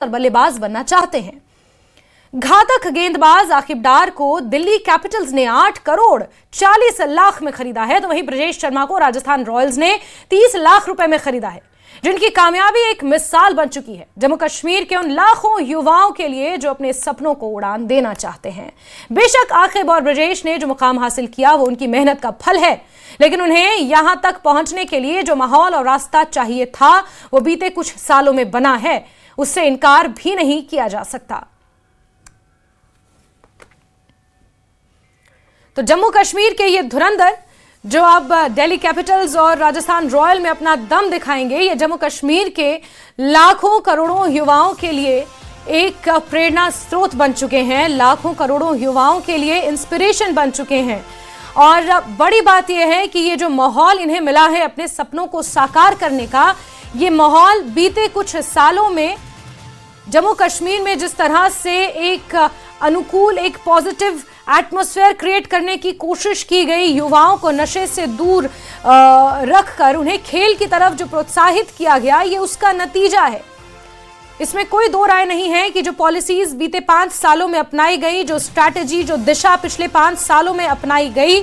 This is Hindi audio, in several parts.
बल्लेबाज बनना चाहते हैं। घातक गेंदबाज आकिब डार को दिल्ली कैपिटल्स ने 8 करोड़ 40 लाख में खरीदा है, तो वहीं ब्रजेश शर्मा को राजस्थान रॉयल्स ने 30 लाख रुपए में खरीदा है, जिनकी कामयाबी एक मिसाल बन चुकी है जम्मू कश्मीर के उन लाखों युवाओं के लिए जो अपने सपनों को उड़ान देना चाहते हैं। बेशक आकिब और ब्रजेश ने जो मुकाम हासिल किया वो उनकी मेहनत का फल है, लेकिन उन्हें यहां तक पहुंचने के लिए जो माहौल और रास्ता चाहिए था वो बीते कुछ सालों में बना है, उससे इनकार भी नहीं किया जा सकता। तो जम्मू कश्मीर के ये धुरंधर जो अब दिल्ली कैपिटल्स और राजस्थान रॉयल में अपना दम दिखाएंगे, ये जम्मू कश्मीर के लाखों करोड़ों युवाओं के लिए एक प्रेरणा स्रोत बन चुके हैं, लाखों करोड़ों युवाओं के लिए इंस्पिरेशन बन चुके हैं। और बड़ी बात यह है कि ये जो माहौल इन्हें मिला है अपने सपनों को साकार करने का, ये माहौल बीते कुछ सालों में जम्मू कश्मीर में जिस तरह से एक अनुकूल, एक पॉजिटिव एटमॉस्फेयर क्रिएट करने की कोशिश की गई, युवाओं को नशे से दूर रखकर उन्हें खेल की तरफ जो प्रोत्साहित किया गया, ये उसका नतीजा है। इसमें कोई दो राय नहीं है कि जो पॉलिसीज बीते 5 सालों में अपनाई गई, जो स्ट्रैटेजी, जो दिशा पिछले 5 सालों में अपनाई गई,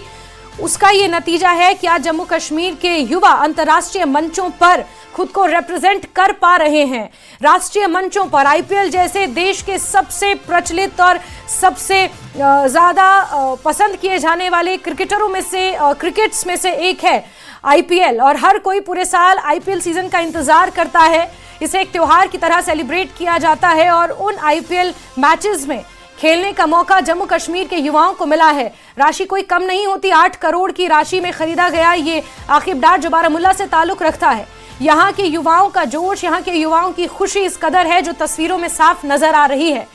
उसका ये नतीजा है कि आज जम्मू कश्मीर के युवा अंतर्राष्ट्रीय मंचों पर खुद को रिप्रेजेंट कर पा रहे हैं। राष्ट्रीय मंचों पर आईपीएल जैसे देश के सबसे प्रचलित और सबसे ज्यादा पसंद किए जाने वाले क्रिकेटरों में से, क्रिकेट्स में से एक है आईपीएल, और हर कोई पूरे साल आईपीएल सीजन का इंतजार करता है। इसे एक त्योहार की तरह सेलिब्रेट किया जाता है और उन आईपीएल मैचेस में खेलने का मौका जम्मू कश्मीर के युवाओं को मिला है। राशि कोई कम नहीं होती, 8 करोड़ की राशि में खरीदा गया ये आकिब डार जो बारामुल्ला से ताल्लुक रखता है। यहाँ के युवाओं का जोश, यहाँ के युवाओं की खुशी इस कदर है जो तस्वीरों में साफ नजर आ रही है।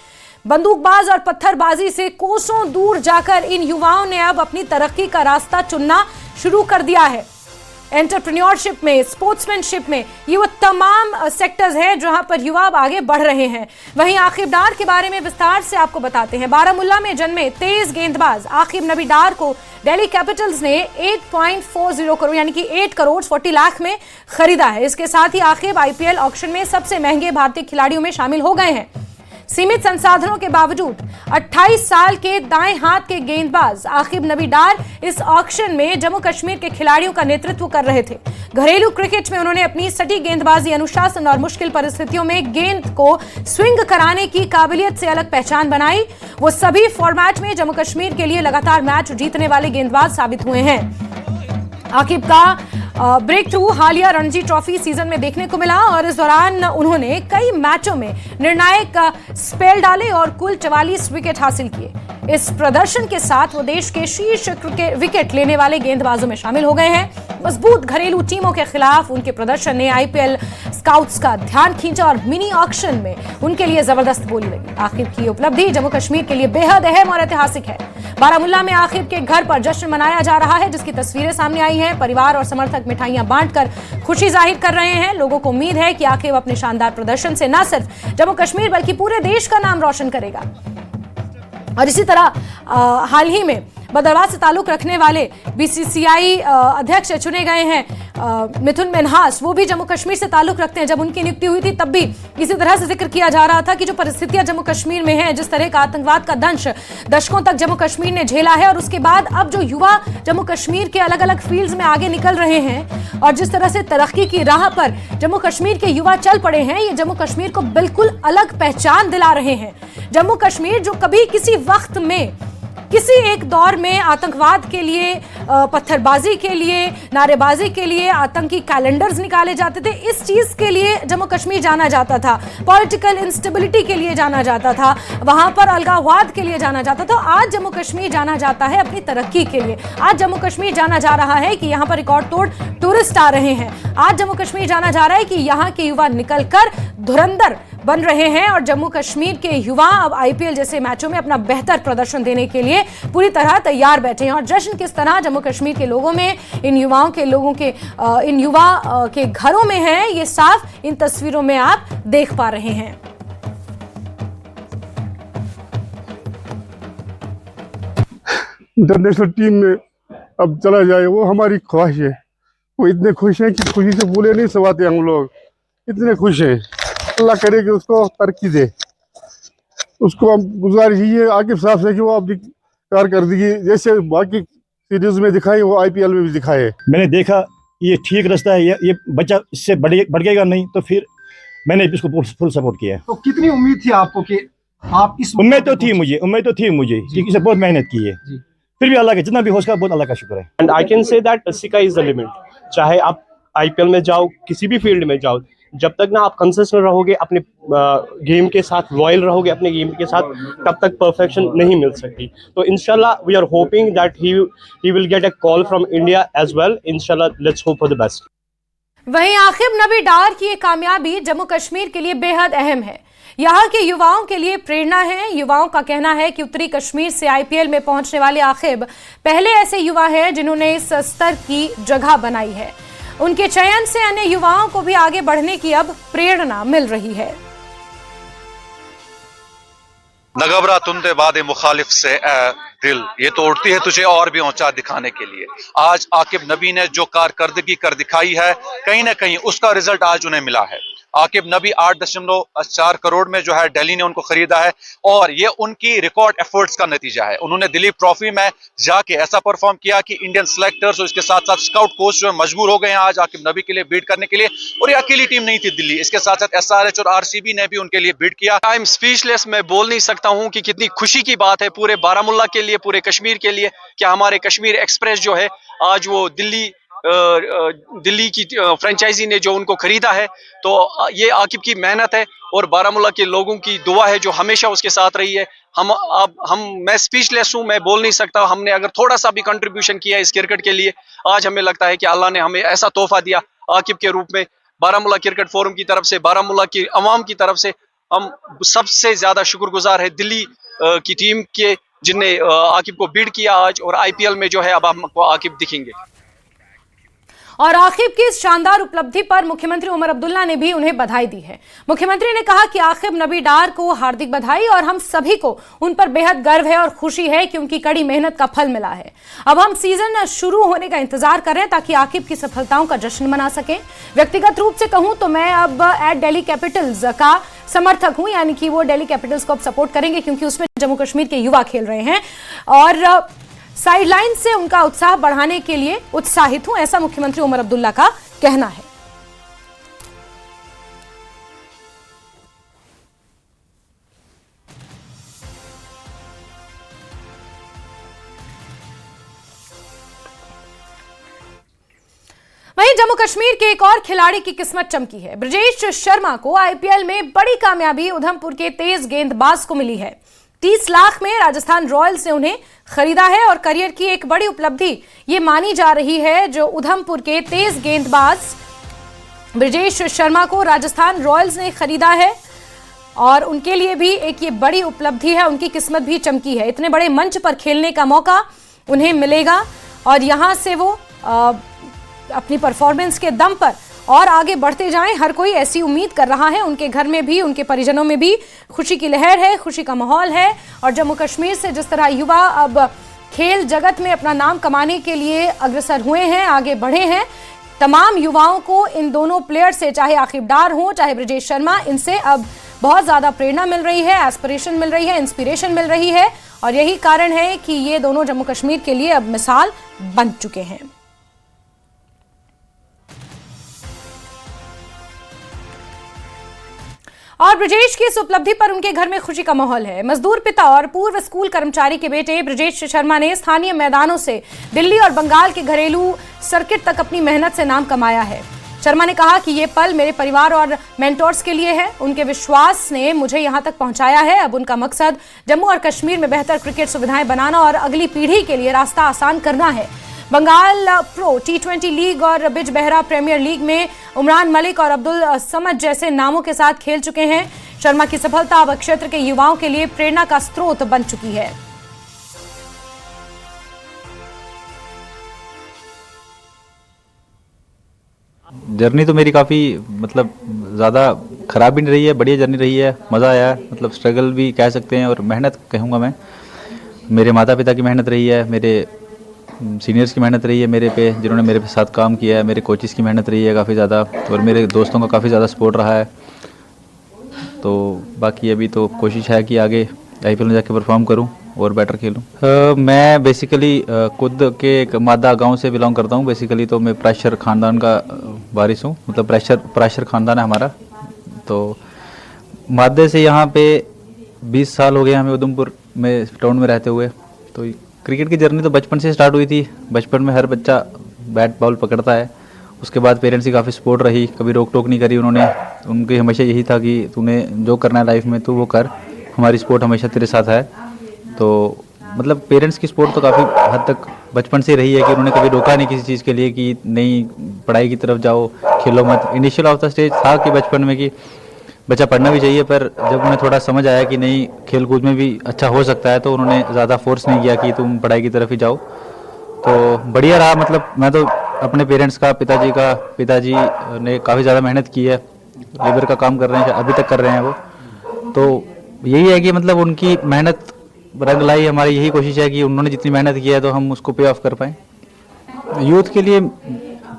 बंदूकबाज और पत्थरबाजी से कोसों दूर जाकर इन युवाओं ने अब अपनी तरक्की का रास्ता चुनना शुरू कर दिया है। एंटरप्रेन्योरशिप में, स्पोर्ट्समैनशिप में, ये वो तमाम सेक्टर्स हैं जहां पर युवा अब आगे बढ़ रहे हैं। वहीं आकिब डार के बारे में विस्तार से आपको बताते हैं। बारामुल्ला में जन्मे तेज गेंदबाज आकिब नबी डार को दिल्ली कैपिटल्स ने 8.40 करोड़ यानी कि 8 करोड़ 40 लाख में खरीदा है। इसके साथ ही आकिब आईपीएल ऑक्शन में सबसे महंगे भारतीय खिलाड़ियों में शामिल हो गए हैं। सीमित संसाधनों के बावजूद 28 साल के दाएं हाथ के गेंदबाज आकिब नबी डार इस ऑक्शन में जम्मू कश्मीर के खिलाड़ियों का नेतृत्व कर रहे थे। घरेलू क्रिकेट में उन्होंने अपनी सटीक गेंदबाजी, अनुशासन और मुश्किल परिस्थितियों में गेंद को स्विंग कराने की काबिलियत से अलग पहचान बनाई। वो सभी फॉर्मेट में जम्मू कश्मीर के लिए लगातार मैच जीतने वाले गेंदबाज साबित हुए हैं। आकिब का ब्रेक थ्रू हालिया रणजी ट्रॉफी सीजन में देखने को मिला और इस दौरान उन्होंने कई मैचों में निर्णायक स्पेल डाले और कुल 44 विकेट हासिल किए। इस प्रदर्शन के साथ वो देश के शीर्ष विकेट लेने वाले गेंदबाजों में शामिल हो गए हैं। मजबूत घरेलू टीमों के खिलाफ उनके प्रदर्शन ने आईपीएल स्काउट्स का ध्यान खींचा और मिनी ऑक्शन में उनके लिए जबरदस्त बोली लगी। आकिब की उपलब्धि जम्मू कश्मीर के लिए बेहद अहम और ऐतिहासिक है। बारामुल्ला में आकिब के घर पर जश्न मनाया जा रहा है, जिसकी तस्वीरें सामने आई हैं। परिवार और समर्थक मिठाइयां बांटकर खुशी जाहिर कर रहे हैं। लोगों को उम्मीद है कि आकिब अपने शानदार प्रदर्शन से न सिर्फ जम्मू कश्मीर बल्कि पूरे देश का नाम रोशन करेगा। और इसी तरह हाल ही में बदरवास से ताल्लुक रखने वाले बीसीसीआई अध्यक्ष चुने गए हैं मिथुन मिन्हास, वो भी जम्मू कश्मीर से ताल्लुक रखते हैं। जब उनकी नियुक्ति हुई थी तब भी इसी तरह से जिक्र किया जा रहा था कि जो परिस्थितियां जम्मू कश्मीर में हैं, जिस तरह का आतंकवाद का दंश दशकों तक जम्मू कश्मीर ने झेला है, और उसके बाद अब जो युवा जम्मू कश्मीर के अलग अलग फील्ड्स में आगे निकल रहे हैं और जिस तरह से तरक्की की राह पर जम्मू कश्मीर के युवा चल पड़े हैं, ये जम्मू कश्मीर को बिल्कुल अलग पहचान दिला रहे हैं। जम्मू कश्मीर जो कभी किसी वक्त में, किसी एक दौर में आतंकवाद के लिए, पत्थरबाजी के लिए, नारेबाजी के लिए आतंकी कैलेंडर्स निकाले जाते थे, इस चीज के लिए जम्मू कश्मीर जाना जाता था। पॉलिटिकल इंस्टेबिलिटी के लिए जाना जाता था, वहां पर अलगाववाद के लिए जाना जाता था। आज जम्मू कश्मीर जाना जाता है अपनी तरक्की के लिए। आज जम्मू कश्मीर जाना जा रहा है कि यहाँ पर रिकॉर्ड तोड़ टूरिस्ट आ रहे हैं। आज जम्मू कश्मीर जाना जा रहा है कि यहाँ के युवा निकलकर धुरंधर बन रहे हैं और जम्मू कश्मीर के युवा अब आईपीएल जैसे मैचों में अपना बेहतर प्रदर्शन देने के लिए पूरी तरह तैयार बैठे हैं। और जश्न किस तरह जम्मू कश्मीर के लोगों में, इन युवाओं के लोगों के इन युवा के घरों में है, ये साफ इन तस्वीरों में आप देख पा रहे हैं। इंटरनेशनल टीम में अब चला जाए वो हमारी ख्वाहिश है। वो इतने खुश हैं कि खुशी से बोले नहीं सवाते। हम लोग इतने खुश हैं। अल्लाह करे कि उसको तरक्की दे। उसको हम गुजारिश ये आकिब साहब से कि वो अपनी कारकर्दगी जैसे बाकी सीरीज में दिखाई वो IPL में भी दिखाए। मैंने देखा ये ठीक रास्ता है, ये बच्चा इससे बढ़ेगा नहीं, तो फिर मैंने इसको फुल सपोर्ट किया। तो कितनी उम्मीद थी आपको कि आप इस उम्मीद तो थी मुझे कि इसे बहुत मेहनत की है, फिर भी अल्लाह का जितना भी हो सका बहुत अल्लाह का शुक्र है। And I can say that sky is the limit. चाहे आप IPL में जाओ, किसी भी फील्ड में जाओ, जब तक ना आप कंसिस्टेंट रहोगे, अपने गेम के साथ लॉयल रहोगे अपने गेम के साथ, तब तक परफेक्शन नहीं मिल सकती। तो इंशाल्लाह we are hoping that he will get a call from India as well. इंशाल्लाह let's hope for the best. वहीं आकिब नबी डार की ये कामयाबी जम्मू कश्मीर के लिए बेहद अहम है, यहाँ के युवाओं के लिए प्रेरणा है। युवाओं का कहना है कि उत्तरी कश्मीर से IPL में पहुंचने वाले आकिब पहले ऐसे युवा हैं जिन्होंने इस स्तर की जगह बनाई है। उनके चयन से अन्य युवाओं को भी आगे बढ़ने की अब प्रेरणा मिल रही है। न घबरा तुंदे वादे मुखालिफ से दिल, ये तो उड़ती है तुझे और भी ऊंचा दिखाने के लिए। आज आकिब नबी ने जो कारकर्दगी कर दिखाई है, कहीं ना कहीं उसका रिजल्ट आज उन्हें मिला है। आकिब नबी 8.4 करोड़ में जो है दिल्ली ने उनको खरीदा है और ये उनकी रिकॉर्ड एफर्ट्स का नतीजा है। उन्होंने दिलीप ट्रॉफी में जाके ऐसा परफॉर्म किया कि इंडियन सिलेक्टर्स और इसके साथ साथ स्काउट कोच जो है मजबूर हो गए हैं आज आकिब नबी के लिए बीट करने के लिए। और ये अकेली टीम नहीं थी दिल्ली, इसके साथ साथ SRH और RCB ने भी उनके लिए बीट किया। I am speechless. मैं बोल नहीं सकता हूं कि कितनी खुशी की बात है पूरे बारामूला के लिए, पूरे कश्मीर के लिए, कि हमारे कश्मीर एक्सप्रेस जो है आज वो दिल्ली की फ्रेंचाइजी ने जो उनको खरीदा है। तो ये आकिब की मेहनत है और बारामूला के लोगों की दुआ है जो हमेशा उसके साथ रही है। मैं स्पीचलेस हूँ, मैं बोल नहीं सकता। हमने अगर थोड़ा सा भी कंट्रीब्यूशन किया इस क्रिकेट के लिए, आज हमें लगता है कि अल्लाह ने हमें ऐसा तोहफा दिया आकिब के रूप में। बारामूला क्रिकेट फोरम की तरफ से, बारामूला की अवाम की तरफ से हम सबसे ज्यादा शुक्रगुजार है दिल्ली की टीम के, जिनने आकिब को बीट किया आज। और IPL में जो है अब हमको आकिब दिखेंगे। और आकिब की इस शानदार उपलब्धि पर मुख्यमंत्री उमर अब्दुल्ला ने भी उन्हें बधाई दी है। मुख्यमंत्री ने कहा कि आकिब नबी डार को हार्दिक बधाई और हम सभी को उन पर बेहद गर्व है और खुशी है कि उनकी कड़ी मेहनत का फल मिला है। अब हम सीजन शुरू होने का इंतजार कर रहे हैं ताकि आकिब की सफलताओं का जश्न मना सकें। व्यक्तिगत रूप से कहूं तो मैं अब दिल्ली कैपिटल्स का समर्थक हूं, यानी कि वो दिल्ली कैपिटल्स को अब सपोर्ट करेंगे क्योंकि उसमें जम्मू कश्मीर के युवा खेल रहे हैं और साइडलाइन से उनका उत्साह बढ़ाने के लिए उत्साहित हूं, ऐसा मुख्यमंत्री उमर अब्दुल्ला का कहना है। वहीं जम्मू कश्मीर के एक और खिलाड़ी की किस्मत चमकी है। ब्रजेश शर्मा को IPL में बड़ी कामयाबी उधमपुर के तेज गेंदबाज को मिली है। 30 लाख में राजस्थान रॉयल्स ने उन्हें खरीदा है और करियर की एक बड़ी उपलब्धि ये मानी जा रही है जो उधमपुर के तेज गेंदबाज ब्रजेश शर्मा को राजस्थान रॉयल्स ने खरीदा है और उनके लिए भी एक ये बड़ी उपलब्धि है। उनकी किस्मत भी चमकी है, इतने बड़े मंच पर खेलने का मौका उन्हें मिलेगा और यहां से वो अपनी परफॉर्मेंस के दम पर और आगे बढ़ते जाएं, हर कोई ऐसी उम्मीद कर रहा है। उनके घर में भी, उनके परिजनों में भी खुशी की लहर है, खुशी का माहौल है। और जम्मू कश्मीर से जिस तरह युवा अब खेल जगत में अपना नाम कमाने के लिए अग्रसर हुए हैं, आगे बढ़े हैं, तमाम युवाओं को इन दोनों प्लेयर से, चाहे आकिब डार हो चाहे ब्रजेश शर्मा, इनसे अब बहुत ज़्यादा प्रेरणा मिल रही है, एस्पिरेशन मिल रही है, इंस्पिरेशन मिल रही है और यही कारण है कि ये दोनों जम्मू कश्मीर के लिए अब मिसाल बन चुके हैं। और ब्रजेश की इस उपलब्धि पर उनके घर में खुशी का माहौल है। मजदूर पिता और पूर्व स्कूल कर्मचारी के बेटे ब्रजेश शर्मा ने स्थानीय मैदानों से दिल्ली और बंगाल के घरेलू सर्किट तक अपनी मेहनत से नाम कमाया है। शर्मा ने कहा कि ये पल मेरे परिवार और मेंटोर्स के लिए है। उनके विश्वास ने मुझे यहां तक पहुंचाया है। अब उनका मकसद जम्मू और कश्मीर में बेहतर क्रिकेट सुविधाएं बनाना और अगली पीढ़ी के लिए रास्ता आसान करना है। बंगाल प्रो T20 लीग और बिज बेहरा प्रीमियर लीग में उमरान मलिक और अब्दुल समद जैसे नामों के साथ खेल चुके हैं। शर्मा की सफलता अब क्षेत्र के युवाओं के लिए प्रेरणा का स्रोत बन चुकी है। जर्नी तो मेरी काफ़ी ज़्यादा ख़राब भी नहीं रही है, बढ़िया जर्नी रही है, मज़ा आया। स्ट्रगल भी कह सकते हैं और मेहनत कहूँगा मैं। मेरे माता पिता की मेहनत रही है, मेरे सीनियर्स की मेहनत रही है मेरे पे, जिन्होंने मेरे साथ काम किया है, मेरे कोचेस की मेहनत रही है काफ़ी ज़्यादा और मेरे दोस्तों का काफ़ी ज़्यादा सपोर्ट रहा है। तो बाकी अभी तो कोशिश है कि आगे आईपीएल में जाके परफॉर्म करूं और बेटर खेलूं। मैं बेसिकली खुद के एक मादा गांव से बिलोंग करता हूं। बेसिकली तो मैं प्रेशर ख़ानदान का वारिस हूं, मतलब प्रेशर ख़ानदान है हमारा। तो मादे से यहाँ पे 20 साल हो गए हमें उधमपुर में टाउन में रहते हुए। तो क्रिकेट की जर्नी तो बचपन से स्टार्ट हुई थी। बचपन में हर बच्चा बैट बॉल पकड़ता है। उसके बाद पेरेंट्स की काफ़ी सपोर्ट रही, कभी रोक टोक नहीं करी उन्होंने। उनकी हमेशा यही था कि तूने जो करना है लाइफ में तू वो कर, हमारी सपोर्ट हमेशा तेरे साथ है। तो मतलब पेरेंट्स की सपोर्ट तो काफ़ी हद तक बचपन से रही है कि उन्होंने कभी रोका नहीं किसी चीज़ के लिए कि नहीं पढ़ाई की तरफ जाओ, खेलो मत। इनिशियल ऑफ द स्टेज था कि बचपन में कि बच्चा पढ़ना भी चाहिए, पर जब उन्हें थोड़ा समझ आया कि नहीं खेल कूद में भी अच्छा हो सकता है तो उन्होंने ज़्यादा फोर्स नहीं किया कि तुम पढ़ाई की तरफ ही जाओ। तो बढ़िया रहा। मतलब मैं तो अपने पेरेंट्स का, पिताजी ने काफ़ी ज़्यादा मेहनत की है, लेबर का काम कर रहे हैं, अभी तक कर रहे हैं वो। तो यही है कि मतलब उनकी मेहनत रंग लाई। हमारी यही कोशिश है कि उन्होंने जितनी मेहनत की है तो हम उसको पे ऑफ कर पाएँ। यूथ के लिए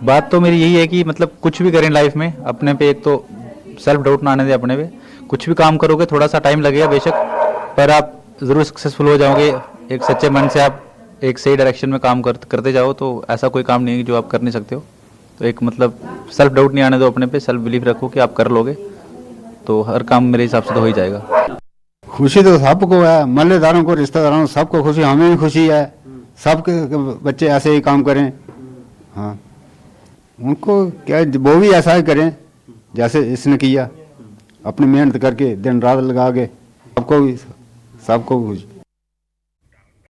बात तो मेरी यही है कि मतलब कुछ भी करें लाइफ में, अपने पे एक तो सेल्फ डाउट ना आने दें अपने पे। कुछ भी काम करोगे थोड़ा सा टाइम लगेगा बेशक, पर आप ज़रूर सक्सेसफुल हो जाओगे। एक सच्चे मन से आप एक सही डायरेक्शन में काम करते जाओ तो ऐसा कोई काम नहीं है जो आप कर नहीं सकते हो। तो एक मतलब सेल्फ डाउट नहीं आने दो अपने पे, सेल्फ बिलीव रखो कि आप कर लोगे तो हर काम मेरे हिसाब से तो हो ही जाएगा। खुशी तो सबको है, मल्लेदारों को, रिश्तेदारों को, सबको खुशी, हमें भी खुशी है। सबके बच्चे ऐसे ही काम करें। हाँ, उनको क्या, वो भी ऐसा ही करें जैसे इसने किया, अपनी मेहनत करके दिन रात लगा के सबको खुशी।